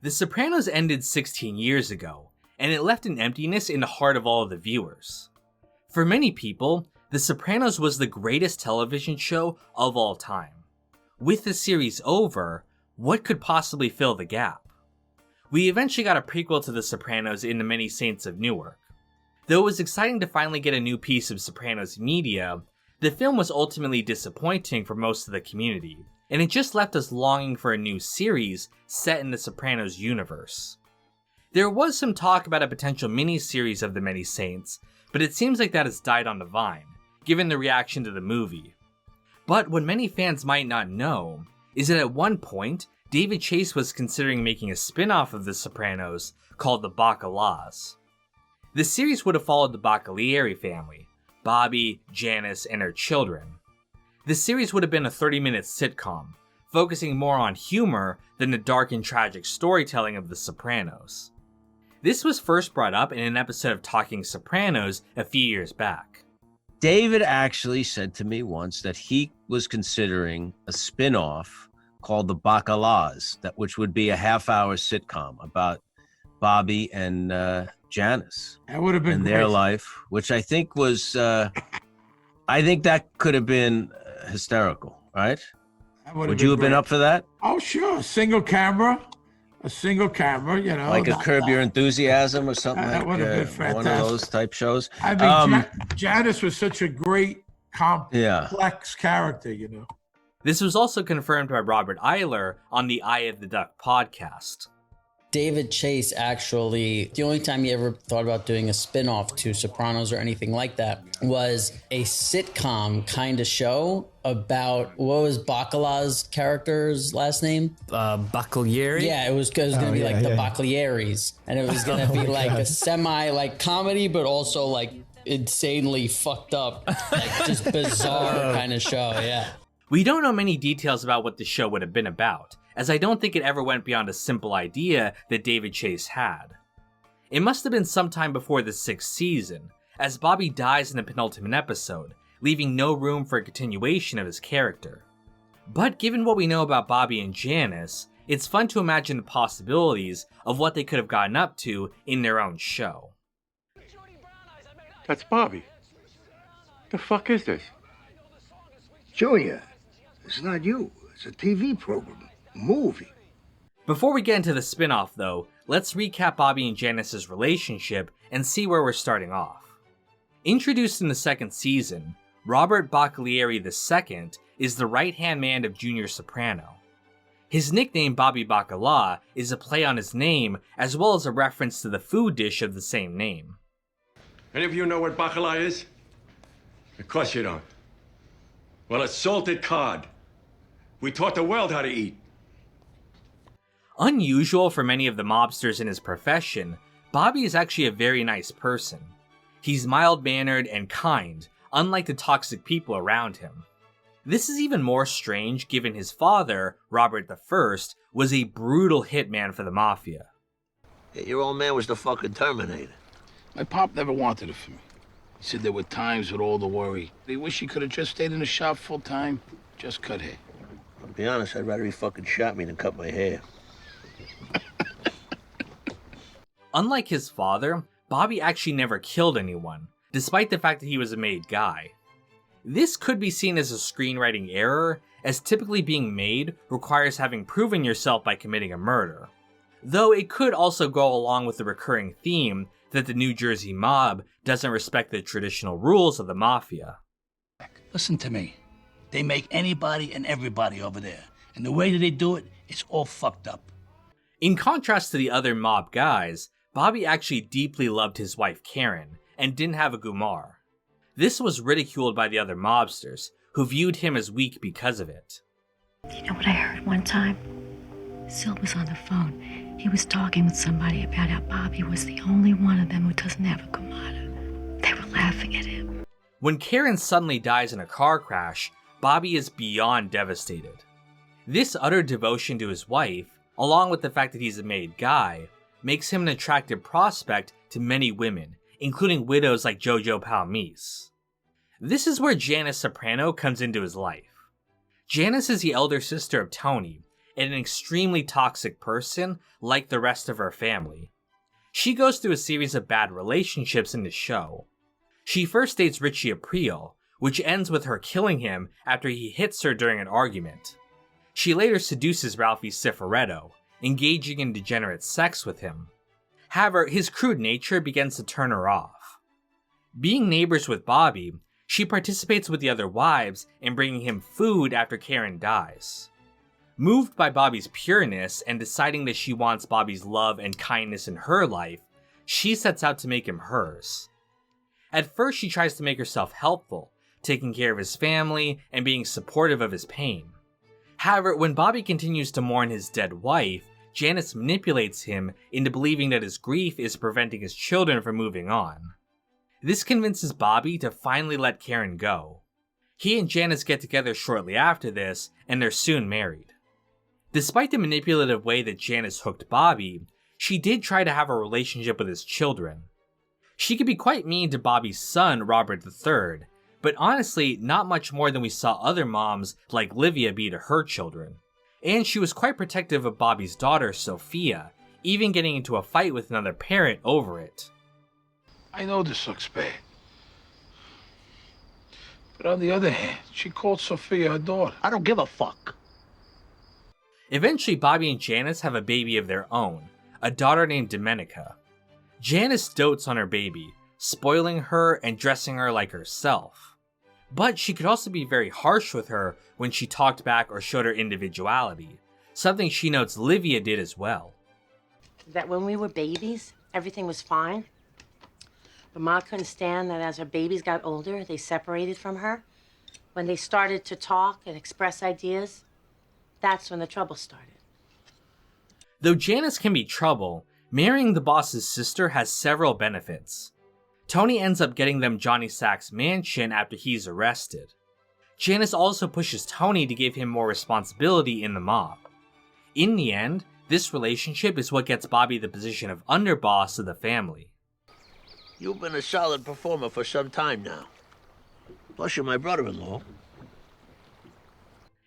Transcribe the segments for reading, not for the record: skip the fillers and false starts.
The Sopranos ended 16 years ago, and it left an emptiness in the heart of all of the viewers. For many people, The Sopranos was the greatest television show of all time. With the series over, what could possibly fill the gap? We eventually got a prequel to The Sopranos in The Many Saints of Newark. Though it was exciting to finally get a new piece of Sopranos media, the film was ultimately disappointing for most of the community, and it just left us longing for a new series set in the Sopranos universe. There was some talk about a potential mini-series of The Many Saints, but it seems like that has died on the vine, given the reaction to the movie. But what many fans might not know is that at one point, David Chase was considering making a spin-off of The Sopranos called The Baccalas. The series would have followed the Baccalieri family, Bobby, Janice, and her children. The series would have been a 30-minute sitcom, focusing more on humor than the dark and tragic storytelling of The Sopranos. This was first brought up in an episode of Talking Sopranos a few years back. David actually said to me once that he was considering a spin-off called The Baccalas, which would be a half-hour sitcom about Bobby and Janice. That would have been and great. Their life, which I think was, I think that could have been hysterical, right? Would you have been up for that? Oh, sure. A single camera, you know. Like a Curb Your Enthusiasm or something that would have been fantastic. One of those type shows. I mean, Janice was such a great, complex character, you know. This was also confirmed by Robert Eiler on the Eye of the Duck podcast. David Chase actually, the only time he ever thought about doing a spin-off to Sopranos or anything like that was a sitcom kind of show about, what was Bacala's character's last name? Baccalieri? Yeah, it was going to be like the Baccalieris. And it was going to be like a semi comedy, but also like insanely fucked up, like just bizarre kind of show, yeah. We don't know many details about what the show would have been about, as I don't think it ever went beyond a simple idea that David Chase had. It must have been sometime before the 6th season, as Bobby dies in the penultimate episode, leaving no room for a continuation of his character. But given what we know about Bobby and Janice, it's fun to imagine the possibilities of what they could have gotten up to in their own show. That's Bobby. The fuck is this? Julia, it's not you. It's a TV program. Movie. Before we get into the spin-off though, let's recap Bobby and Janice's relationship and see where we're starting off. Introduced in the 2nd season, Robert Baccalieri II is the right-hand man of Junior Soprano. His nickname Bobby Baccala is a play on his name as well as a reference to the food dish of the same name. Any of you know what bacala is? Of course you don't. Well, it's salted cod. We taught the world how to eat. Unusual for many of the mobsters in his profession, Bobby is actually a very nice person. He's mild-mannered and kind, unlike the toxic people around him. This is even more strange given his father, Robert I, was a brutal hitman for the Mafia. Your old man was the fucking Terminator. My pop never wanted it for me. He said there were times with all the worry. He wished he could have just stayed in the shop full time, just cut hair. To be honest, I'd rather he fucking shot me than cut my hair. Unlike his father, Bobby actually never killed anyone, despite the fact that he was a made guy. This could be seen as a screenwriting error, as typically being made requires having proven yourself by committing a murder. Though it could also go along with the recurring theme that the New Jersey mob doesn't respect the traditional rules of the Mafia. Listen to me. They make anybody and everybody over there. And the way that they do it, it's all fucked up. In contrast to the other mob guys, Bobby actually deeply loved his wife Karen, and didn't have a Gumar. This was ridiculed by the other mobsters, who viewed him as weak because of it. You know what I heard one time? Sil was on the phone. He was talking with somebody about how Bobby was the only one of them who doesn't have a Gumar. They were laughing at him. When Karen suddenly dies in a car crash, Bobby is beyond devastated. This utter devotion to his wife, along with the fact that he's a made guy, makes him an attractive prospect to many women, including widows like Jojo Palmise. This is where Janice Soprano comes into his life. Janice is the elder sister of Tony, and an extremely toxic person like the rest of her family. She goes through a series of bad relationships in the show. She first dates Richie Aprile, which ends with her killing him after he hits her during an argument. She later seduces Ralphie Cifaretto, engaging in degenerate sex with him. However, his crude nature begins to turn her off. Being neighbors with Bobby, she participates with the other wives in bringing him food after Karen dies. Moved by Bobby's pureness and deciding that she wants Bobby's love and kindness in her life, she sets out to make him hers. At first, she tries to make herself helpful, taking care of his family and being supportive of his pain. However, when Bobby continues to mourn his dead wife, Janice manipulates him into believing that his grief is preventing his children from moving on. This convinces Bobby to finally let Karen go. He and Janice get together shortly after this, and they're soon married. Despite the manipulative way that Janice hooked Bobby, she did try to have a relationship with his children. She could be quite mean to Bobby's son, Robert III, but honestly, not much more than we saw other moms like Livia be to her children. And she was quite protective of Bobby's daughter, Sophia, even getting into a fight with another parent over it. I know this looks bad. But on the other hand, she called Sophia her daughter. I don't give a fuck. Eventually, Bobby and Janice have a baby of their own, a daughter named Domenica. Janice dotes on her baby, spoiling her and dressing her like herself. But she could also be very harsh with her when she talked back or showed her individuality, something she notes Livia did as well. That when we were babies, everything was fine. But Ma couldn't stand that as her babies got older, they separated from her. When they started to talk and express ideas, that's when the trouble started. Though Janice can be trouble, marrying the boss's sister has several benefits. Tony ends up getting them Johnny Sack's mansion after he's arrested. Janice also pushes Tony to give him more responsibility in the mob. In the end, this relationship is what gets Bobby the position of underboss of the family. You've been a solid performer for some time now. Plus, you're my brother-in-law.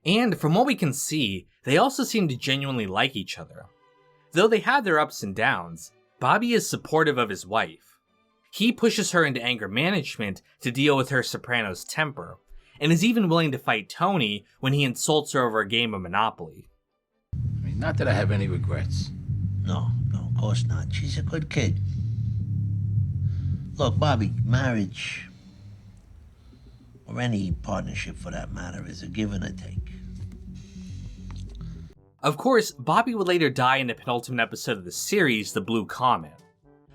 And from what we can see, they also seem to genuinely like each other. Though they have their ups and downs, Bobby is supportive of his wife. He pushes her into anger management to deal with her Sopranos temper, and is even willing to fight Tony when he insults her over a game of Monopoly. I mean, not that I have any regrets. No, of course not. She's a good kid. Look, Bobby, marriage, or any partnership for that matter, is a give and a take. Of course, Bobby would later die in the penultimate episode of the series, The Blue Comet.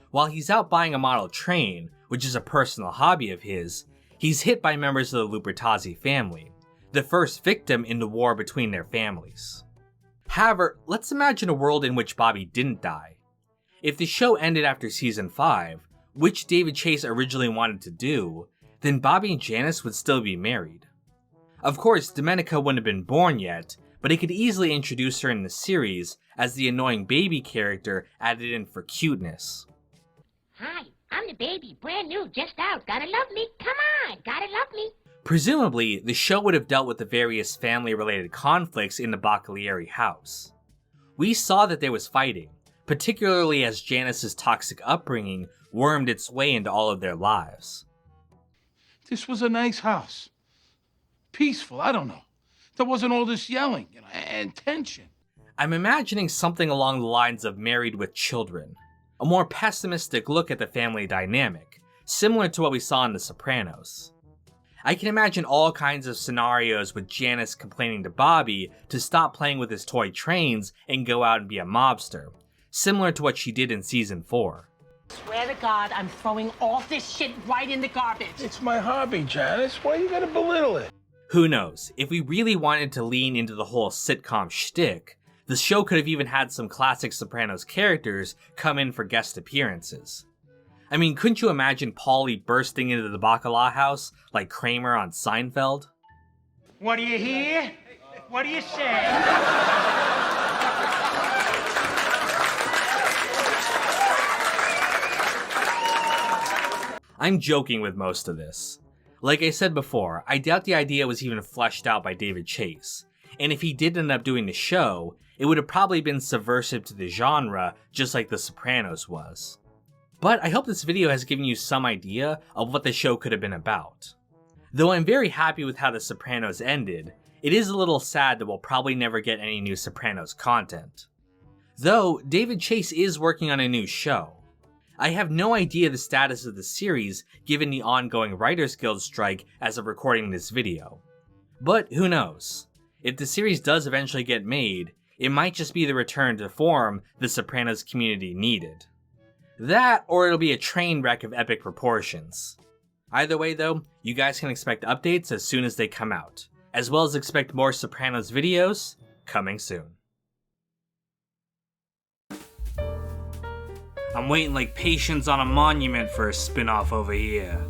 While he's out buying a model train, which is a personal hobby of his, he's hit by members of the Lupertazzi family, the first victim in the war between their families. However, let's imagine a world in which Bobby didn't die. If the show ended after season 5, which David Chase originally wanted to do, then Bobby and Janice would still be married. Of course, Domenica wouldn't have been born yet, but he could easily introduce her in the series as the annoying baby character added in for cuteness. Hi, I'm the baby, brand new, just out. Gotta love me, come on, gotta love me. Presumably, the show would have dealt with the various family-related conflicts in the Baccalieri house. We saw that there was fighting, particularly as Janice's toxic upbringing wormed its way into all of their lives. This was a nice house. Peaceful, I don't know. There wasn't all this yelling, and tension. I'm imagining something along the lines of Married with Children, a more pessimistic look at the family dynamic, similar to what we saw in The Sopranos. I can imagine all kinds of scenarios with Janice complaining to Bobby to stop playing with his toy trains and go out and be a mobster, similar to what she did in season 4. Swear to God, I'm throwing all this shit right in the garbage. It's my hobby, Janice. Why you gotta belittle it? Who knows, if we really wanted to lean into the whole sitcom shtick, the show could have even had some classic Sopranos characters come in for guest appearances. I mean, couldn't you imagine Paulie bursting into the Bacala house like Kramer on Seinfeld? What do you hear? What do you say? I'm joking with most of this. Like I said before, I doubt the idea was even fleshed out by David Chase. and if he did end up doing the show, it would have probably been subversive to the genre, just like The Sopranos was. But I hope this video has given you some idea of what the show could have been about. Though I'm very happy with how The Sopranos ended, it is a little sad that we'll probably never get any new Sopranos content. Though, David Chase is working on a new show. I have no idea the status of the series given the ongoing Writers Guild strike as of recording this video. But who knows? If the series does eventually get made, it might just be the return to form the Sopranos community needed. That, or it'll be a train wreck of epic proportions. Either way though, you guys can expect updates as soon as they come out, as well as expect more Sopranos videos coming soon. I'm waiting like patience on a monument for a spin-off over here.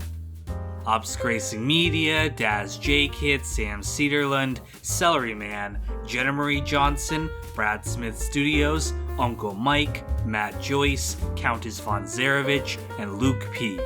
Ops Racing Media, Daz J-Kid, Sam Cedarland, Celery Man, Jenna Marie Johnson, Brad Smith Studios, Uncle Mike, Matt Joyce, Countess von Zarevich, and Luke P.